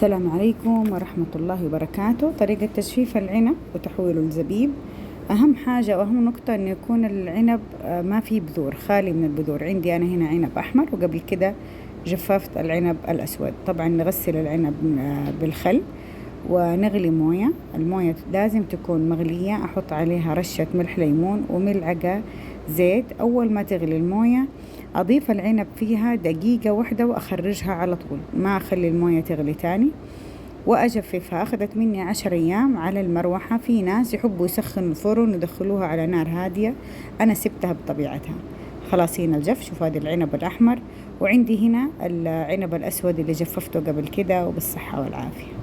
السلام عليكم ورحمة الله وبركاته. طريقة تجفيف العنب وتحويله لزبيب. أهم حاجة وأهم نقطة أن يكون العنب ما فيه بذور، خالي من البذور. عندي أنا هنا عنب أحمر، وقبل كده جففت العنب الأسود. طبعا نغسل العنب بالخل ونغلي موية. الموية لازم تكون مغلية، أحط عليها رشة ملح ليمون وملعقة زيت. أول ما تغلي الموية أضيف العنب فيها دقيقة واحدة وأخرجها على طول، ما أخلي الموية تغلي تاني، وأجففها. أخذت مني 10 أيام على المروحة. في ناس يحبوا يسخنوا الفرن ويدخلوها على نار هادية، أنا سبتها بطبيعتها. خلاص هنا الجف. شوف هذا العنب الأحمر، وعندي هنا العنب الأسود اللي جففته قبل كده، وبالصحة والعافية.